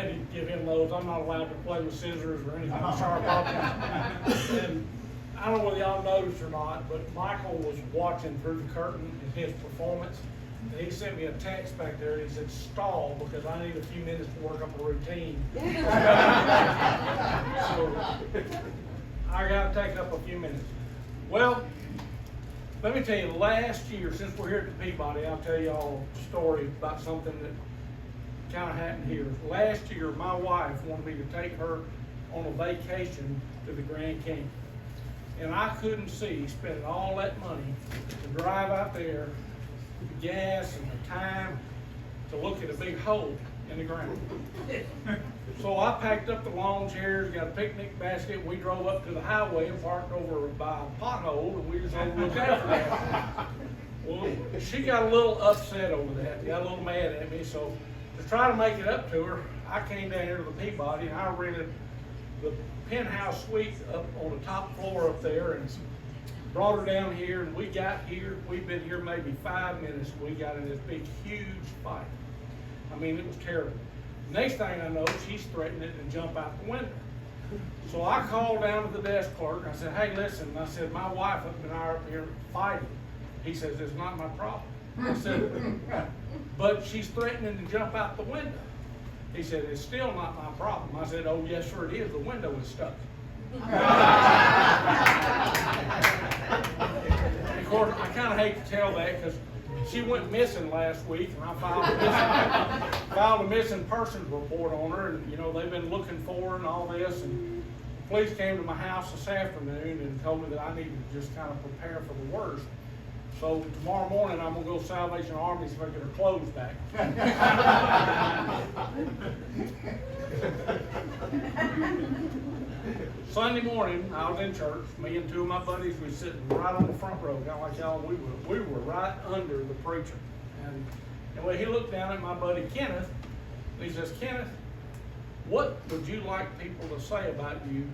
had to give him those. I'm not allowed to play with scissors or anything sharp objects. And I don't know whether y'all noticed or not, but Michael was watching through the curtain in his performance. And he sent me a text back there, and he said, stall, because I need a few minutes to work up a routine. So I got to take up a few minutes. Well, let me tell you, last year, since we're here at the Peabody, I'll tell y'all a story about something that kind of happened here. Last year, my wife wanted me to take her on a vacation to the Grand Canyon. And I couldn't see spending all that money to drive out there, the gas and the time to look at a big hole in the ground. So I packed up the lawn chairs, got a picnic basket, and we drove up to the highway and parked over by a pothole, and we just looked after that. Well, she got a little upset over that, got a little mad at me, so to try to make it up to her, I came down here to the Peabody and I rented the penthouse suite up on the top floor up there and brought her down here, and we got here, we've been here maybe 5 minutes, and we got in this big, huge fight. I mean, it was terrible. Next thing I know, she's threatening to jump out the window. So I called down to the desk clerk, and I said, hey, listen, I said, my wife and I are up here fighting. He says, it's not my problem. I said, but she's threatening to jump out the window. He said, it's still not my problem. I said, oh, yes, sir, it is. The window is stuck. Of course, I kind of hate to tell that because she went missing last week, and I filed a missing persons report on her, and you know they've been looking for her and all this. And the police came to my house this afternoon and told me that I needed to just kind of prepare for the worst. So tomorrow morning I'm gonna go Salvation Army so I get her clothes back. Sunday morning, I was in church. Me and two of my buddies were sitting right on the front row, kind of like y'all. We were right under the preacher. And anyway, he looked down at my buddy Kenneth, and he says, Kenneth, what would you like people to say about you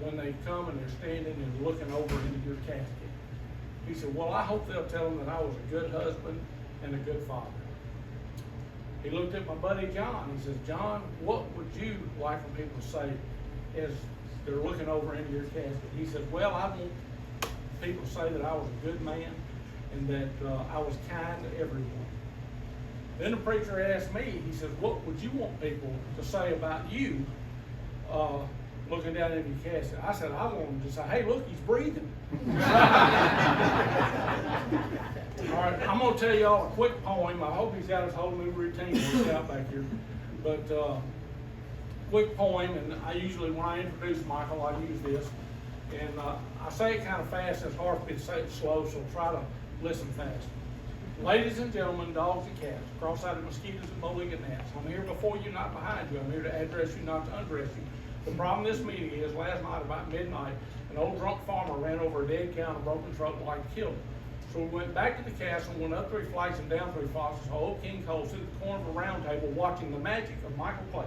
when they come and they're standing and looking over into your casket? He said, well, I hope they'll tell them that I was a good husband and a good father. He looked at my buddy John. He says, John, what would you like for people to say as they're looking over into your casket? He said, well, I want people to say that I was a good man and that I was kind to everyone. Then the preacher asked me, he said, what would you want people to say about you looking down into your casket? I said, I want them to say, hey, look, he's breathing. All right, I'm going to tell y'all a quick poem. I hope he's got his whole new routine worked out back here. But quick poem, and I usually, when I introduce Michael, I use this. And I say it kind of fast, it's hard for me to say it slow, so try to listen fast. Ladies and gentlemen, dogs and cats, cross-eyed mosquitoes and mulligan gnats, I'm here before you, not behind you. I'm here to address you, not to undress you. The problem this meeting is, last night about midnight, an old drunk farmer ran over a dead cow in a broken truck and like killed him. So we went back to the castle, went up 3 flights and down 3 flights, and saw old King Cole sit at the corner of a round table watching the magic of Michael play.